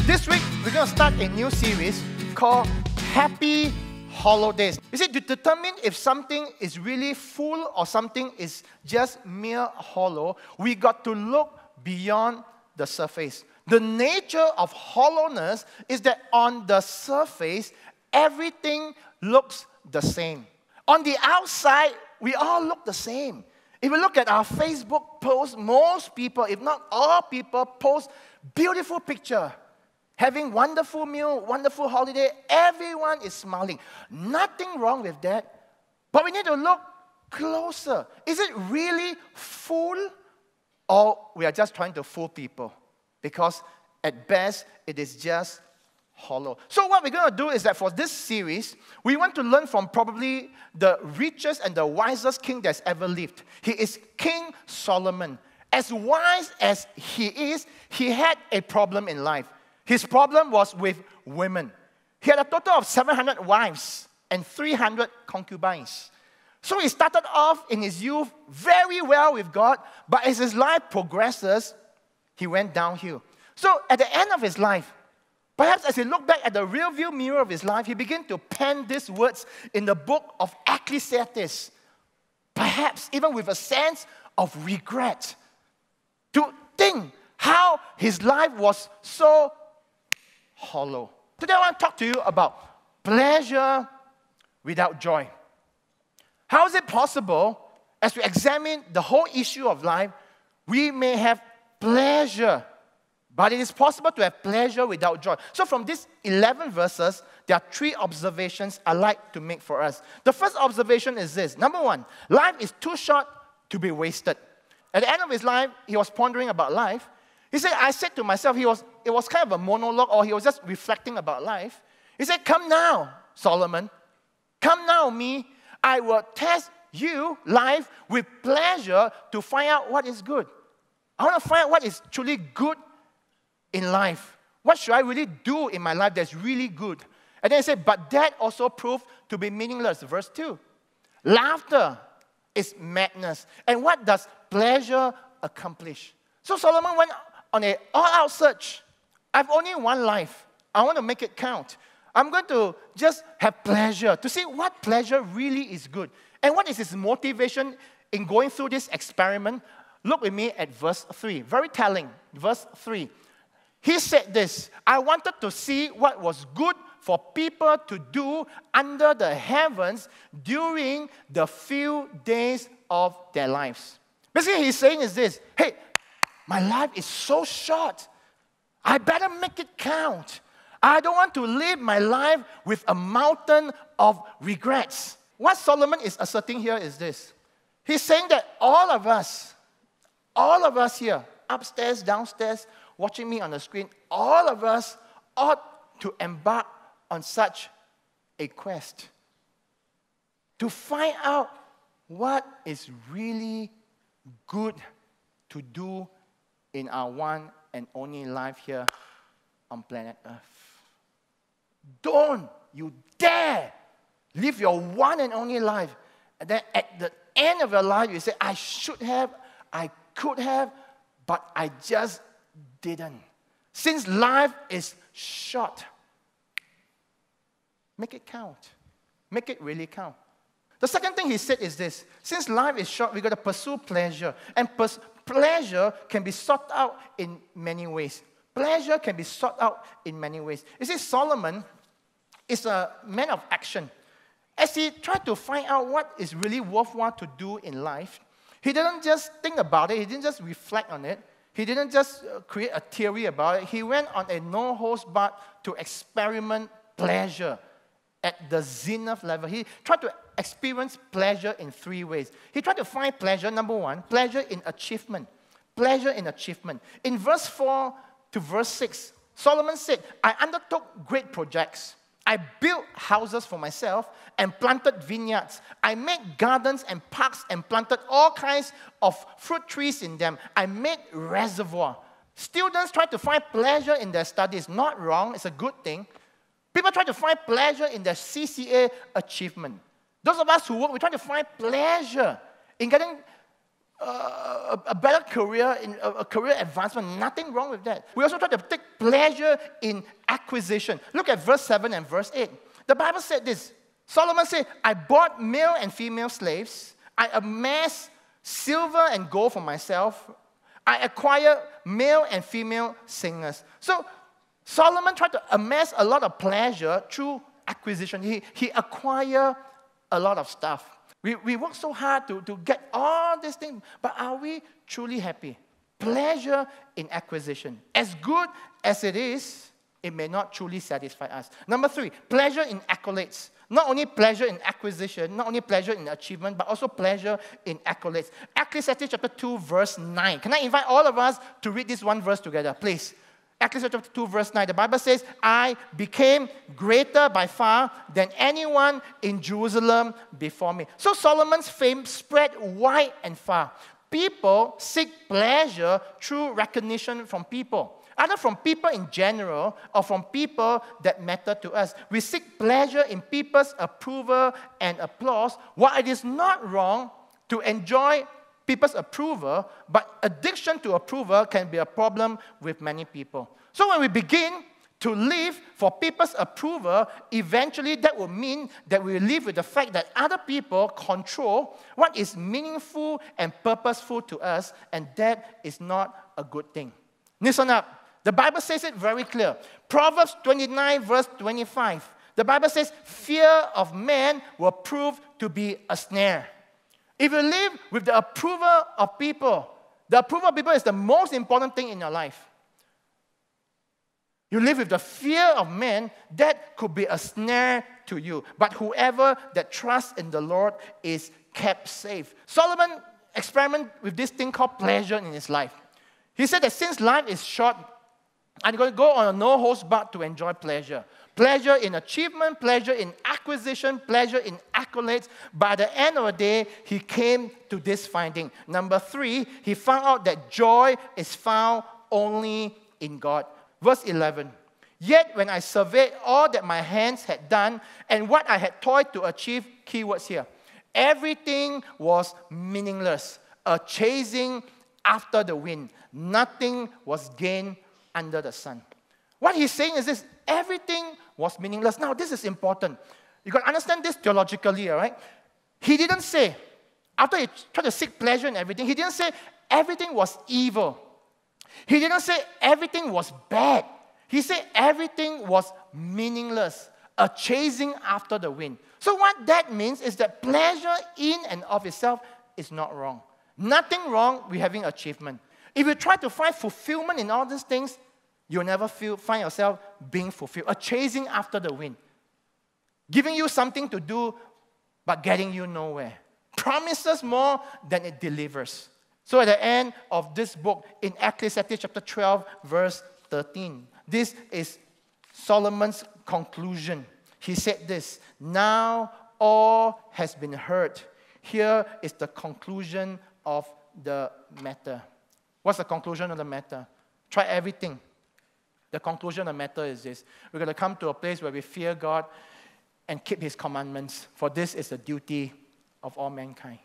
This week, we're going to start a new series called Happy Holidays. You see, to determine if something is really full or something is just mere hollow, we got to look beyond the surface. The nature of hollowness is that on the surface, everything looks the same. On the outside, we all look the same. If you look at our Facebook posts, most people, if not all people, post beautiful picture, having wonderful meal, wonderful holiday. Everyone is smiling. Nothing wrong with that. But we need to look closer. Is it really full, or we are just trying to fool people? Because at best, it is just hollow. So what we're going to do is that for this series, we want to learn from probably the richest and the wisest king that's ever lived. He is King Solomon. As wise as he is, he had a problem in life. His problem was with women. He had a total of 700 wives and 300 concubines. So he started off in his youth very well with God, but as his life progresses, he went downhill. So at the end of his life, perhaps as he looked back at the rear view mirror of his life, he began to pen these words in the book of Ecclesiastes, perhaps even with a sense of regret, to think how his life was so hollow. Today I want to talk to you about pleasure without joy. How is it possible, as we examine the whole issue of life, we may have pleasure, but it is possible to have pleasure without joy. So from these 11 verses, there are 3 observations I'd like to make for us. The first observation is this. Number 1, life is too short to be wasted. At the end of his life, he was pondering about life. He said, I said to myself, it was kind of a monologue, or he was just reflecting about life. He said, come now, Solomon. Come now, me. I will test you, life, with pleasure to find out what is good. I want to find out what is truly good in life. What should I really do in my life that's really good? And then he said, but that also proved to be meaningless. Verse 2. Laughter is madness. And what does pleasure accomplish? So Solomon went on an all-out search. I've only one life. I want to make it count. I'm going to just have pleasure, to see what pleasure really is good. And what is his motivation in going through this experiment? Look with me at verse 3. Very telling. Verse 3. He said this, I wanted to see what was good for people to do under the heavens during the few days of their lives. Basically, he's saying is this, hey, my life is so short. I better make it count. I don't want to live my life with a mountain of regrets. What Solomon is asserting here is this. He's saying that all of us here, upstairs, downstairs, watching me on the screen, all of us ought to embark on such a quest to find out what is really good to do in our one and only life here on planet Earth. Don't you dare live your one and only life, and then at the end of your life you say, I should have, I could have, but I just didn't. Since life is short, make it count. Make it really count. The second thing he said is this. Since life is short, we've got to pursue pleasure. And pleasure can be sought out in many ways. Pleasure can be sought out in many ways. You see, Solomon is a man of action. As he tried to find out what is really worthwhile to do in life, he didn't just think about it. He didn't just reflect on it. He didn't just create a theory about it. He went on a no-holds-barred to experiment pleasure at the zenith level. He tried to experience pleasure in 3 ways. He tried to find pleasure, number 1, pleasure in achievement. Pleasure in achievement. In verse 4 to verse 6, Solomon said, I undertook great projects. I built houses for myself and planted vineyards. I made gardens and parks and planted all kinds of fruit trees in them. I made reservoirs. Students try to find pleasure in their studies. Not wrong, it's a good thing. People try to find pleasure in their CCA achievement. Those of us who work, we try to find pleasure in getting a better career, in a career advancement. Nothing wrong with that. We also try to take pleasure in acquisition. Look at verse 7 and verse 8. The Bible said this. Solomon said, I bought male and female slaves. I amassed silver and gold for myself. I acquired male and female singers. So Solomon tried to amass a lot of pleasure through acquisition. He acquired a lot of stuff. We work so hard to get all these things, but are we truly happy? Pleasure in acquisition. As good as it is, it may not truly satisfy us. Number 3, pleasure in accolades. Not only pleasure in acquisition, not only pleasure in achievement, but also pleasure in accolades. Ecclesiastes chapter 2, verse 9. Can I invite all of us to read this one verse together, please? Ecclesiastes chapter 2, verse 9. The Bible says, I became greater by far than anyone in Jerusalem before me. So Solomon's fame spread wide and far. People seek pleasure through recognition from people. Either from people in general or from people that matter to us. We seek pleasure in people's approval and applause. While it is not wrong to enjoy people's approval, but addiction to approval can be a problem with many people. So when we begin to live for people's approval, eventually that will mean that we live with the fact that other people control what is meaningful and purposeful to us, and that is not a good thing. Listen up. The Bible says it very clear. Proverbs 29, verse 25. The Bible says, fear of man will prove to be a snare. If you live with the approval of people, the approval of people is the most important thing in your life. You live with the fear of man, that could be a snare to you. But whoever that trusts in the Lord is kept safe. Solomon experimented with this thing called pleasure in his life. He said that since life is short, I'm going to go on a no-holds-barred to enjoy pleasure. Pleasure in achievement, pleasure in acquisition, pleasure in accolades. By the end of the day, he came to this finding. Number 3, he found out that joy is found only in God. Verse 11. Yet when I surveyed all that my hands had done and what I had toiled to achieve, keywords here, everything was meaningless, a chasing after the wind. Nothing was gained under the sun. What he's saying is this: everything was meaningless. Now, this is important. You got to understand this theologically, all right? He didn't say, after he tried to seek pleasure in everything, he didn't say everything was evil. He didn't say everything was bad. He said everything was meaningless, a chasing after the wind. So what that means is that pleasure in and of itself is not wrong. Nothing wrong with having achievement. If you try to find fulfillment in all these things, you'll never find yourself being fulfilled. A chasing after the wind. Giving you something to do, but getting you nowhere. Promises more than it delivers. So at the end of this book, in Ecclesiastes chapter 12, verse 13, this is Solomon's conclusion. He said this: now all has been heard. Here is the conclusion of the matter. What's the conclusion of the matter? Try everything. The conclusion of the matter is this: we're going to come to a place where we fear God and keep His commandments, for this is the duty of all mankind.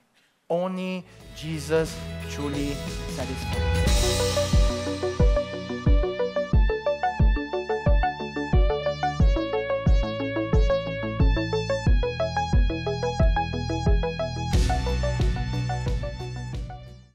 Only Jesus truly satisfies.